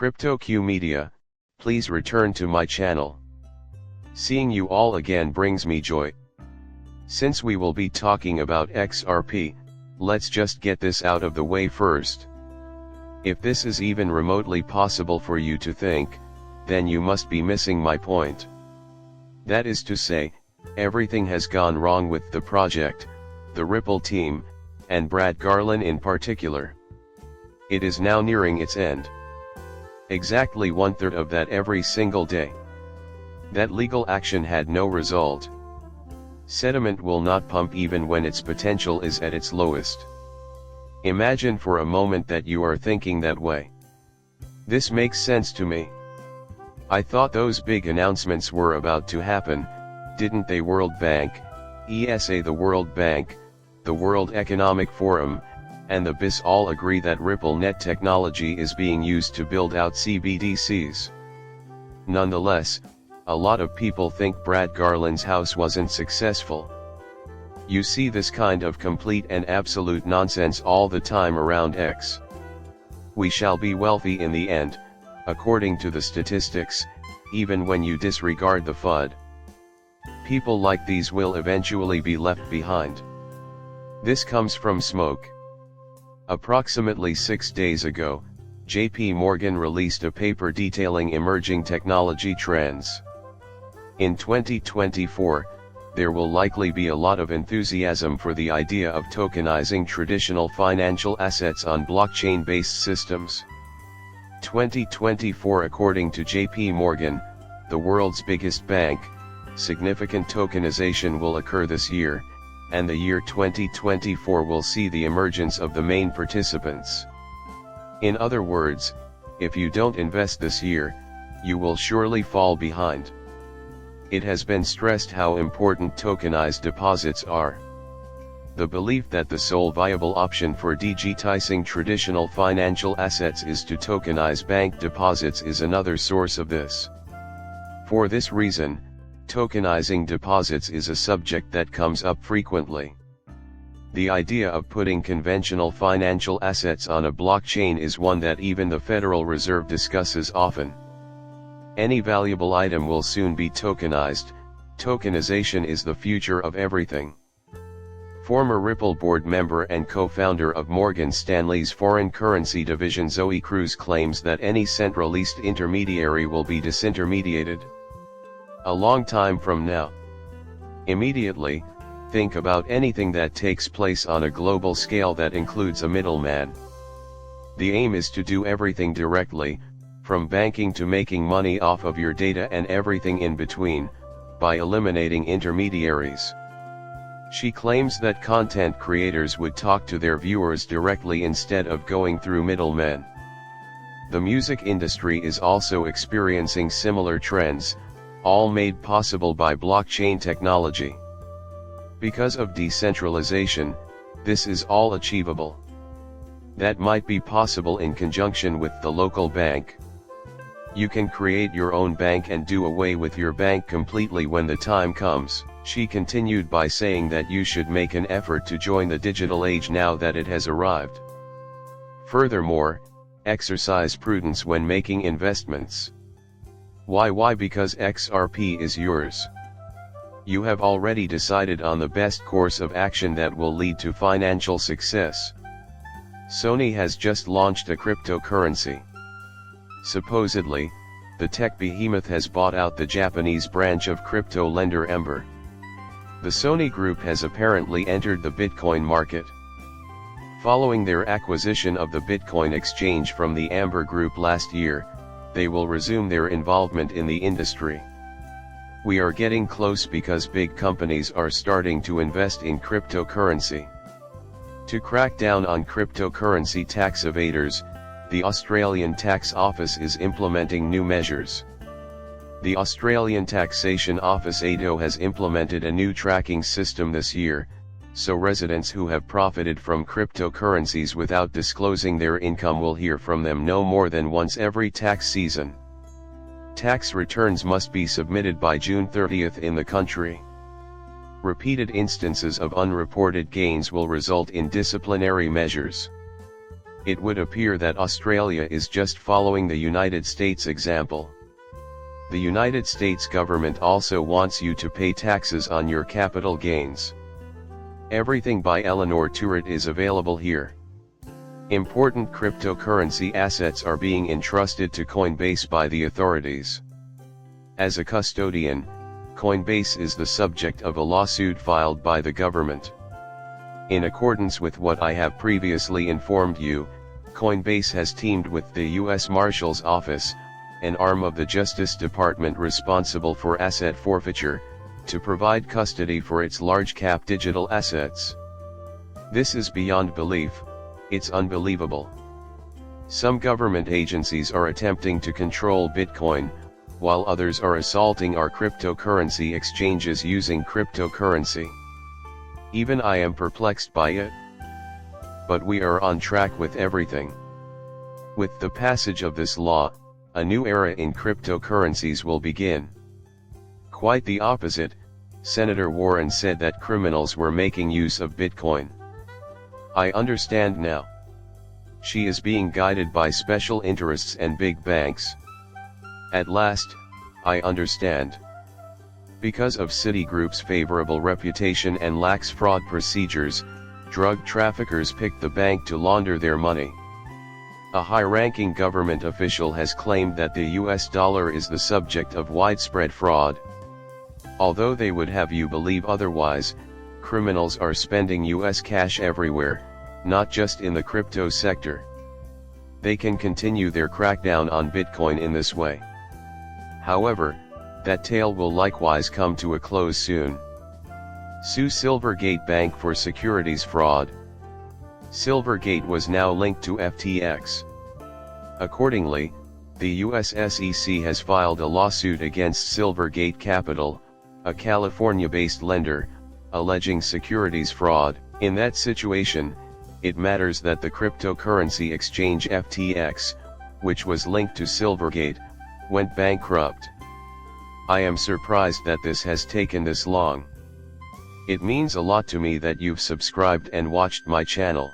CryptoQ Media, please return to my channel. Seeing you all again brings me joy. Since we will be talking about XRP, let's just get this out of the way first. If this is even remotely possible for you to think, then you must be missing my point. That is to say, everything has gone wrong with the project, the Ripple team, and Brad Garlin in particular. It is now nearing its end. Exactly 1/3 of that every single day. That legal action had no result. Sediment will not pump even when its potential is at its lowest. Imagine for a moment that you are thinking that way. This makes sense to me. I thought those big announcements were about to happen, didn't they? World Bank, ESA, the World Bank, the World Economic Forum, and the BIS all agree that RippleNet technology is being used to build out CBDCs. Nonetheless, a lot of people think Brad Garlin's house wasn't successful. You see this kind of complete and absolute nonsense all the time around X. We shall be wealthy in the end, according to the statistics, even when you disregard the FUD. People like these will eventually be left behind. This comes from smoke. Approximately 6 days ago, JP Morgan released a paper detailing emerging technology trends. In 2024, there will likely be a lot of enthusiasm for the idea of tokenizing traditional financial assets on blockchain-based systems. 2024, according to JP Morgan, the world's biggest bank, significant tokenization will occur this year, and the year 2024 will see the emergence of the main participants. In other words, if you don't invest this year, you will surely fall behind. It has been stressed how important tokenized deposits are. The belief that the sole viable option for digitizing traditional financial assets is to tokenize bank deposits is another source of this. For this reason, tokenizing deposits is a subject that comes up frequently. The idea of putting conventional financial assets on a blockchain is one that even the Federal Reserve discusses often. Any valuable item will soon be tokenized. Tokenization is the future of everything. Former Ripple board member and co-founder of Morgan Stanley's foreign currency division Zoe Cruz claims that any centralized intermediary will be disintermediated a long time from now. Immediately, think about anything that takes place on a global scale that includes a middleman. The aim is to do everything directly, from banking to making money off of your data and everything in between, by eliminating intermediaries. She claims that content creators would talk to their viewers directly instead of going through middlemen. The music industry is also experiencing similar trends, all made possible by blockchain technology. Because of decentralization, this is all achievable. That might be possible in conjunction with the local bank. You can create your own bank and do away with your bank completely when the time comes. She continued by saying that you should make an effort to join the digital age now that it has arrived. Furthermore, exercise prudence when making investments. Why? Because XRP is yours. You have already decided on the best course of action that will lead to financial success. Sony has just launched a cryptocurrency. Supposedly, the tech behemoth has bought out the Japanese branch of crypto lender Ember. The Sony Group has apparently entered the Bitcoin market. Following their acquisition of the Bitcoin exchange from the Amber Group last year, they will resume their involvement in the industry. We are getting close because big companies are starting to invest in cryptocurrency. To crack down on cryptocurrency tax evaders, the Australian Tax Office is implementing new measures. The Australian Taxation Office ATO has implemented a new tracking system this year, so residents who have profited from cryptocurrencies without disclosing their income will hear from them no more than once every tax season. Tax returns must be submitted by June 30th in the country. Repeated instances of unreported gains will result in disciplinary measures. it would appear that Australia is just following the United States example. The United States government also wants you to pay taxes on your capital gains. Everything by Eleanor Turret is available here. Important cryptocurrency assets are being entrusted to Coinbase by the authorities. As a custodian, Coinbase is the subject of a lawsuit filed by the government. In accordance with what I have previously informed you, Coinbase has teamed with the U.S. Marshal's Office, an arm of the Justice Department responsible for asset forfeiture, to provide custody for its large-cap digital assets. This is beyond belief, it's unbelievable. Some government agencies are attempting to control Bitcoin, while others are assaulting our cryptocurrency exchanges using cryptocurrency. Even I am perplexed by it. But we are on track with everything. With the passage of this law, a new era in cryptocurrencies will begin. Quite the opposite, Senator Warren said that criminals were making use of Bitcoin. I understand now. She is being guided by special interests and big banks. At last, I understand. Because of Citigroup's favorable reputation and lax fraud procedures, drug traffickers picked the bank to launder their money. A high-ranking government official has claimed that the US dollar is the subject of widespread fraud. Although they would have you believe otherwise, criminals are spending US cash everywhere, not just in the crypto sector. They can continue their crackdown on Bitcoin in this way. However, that tale will likewise come to a close soon. Sue Silvergate Bank for securities fraud. Silvergate was now linked to FTX. Accordingly, the US SEC has filed a lawsuit against Silvergate Capital, a California-based lender, alleging securities fraud. In that situation, it matters that the cryptocurrency exchange FTX, which was linked to Silvergate, went bankrupt. I am surprised that this has taken this long. It means a lot to me that you've subscribed and watched my channel.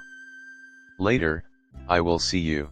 Later, I will see you.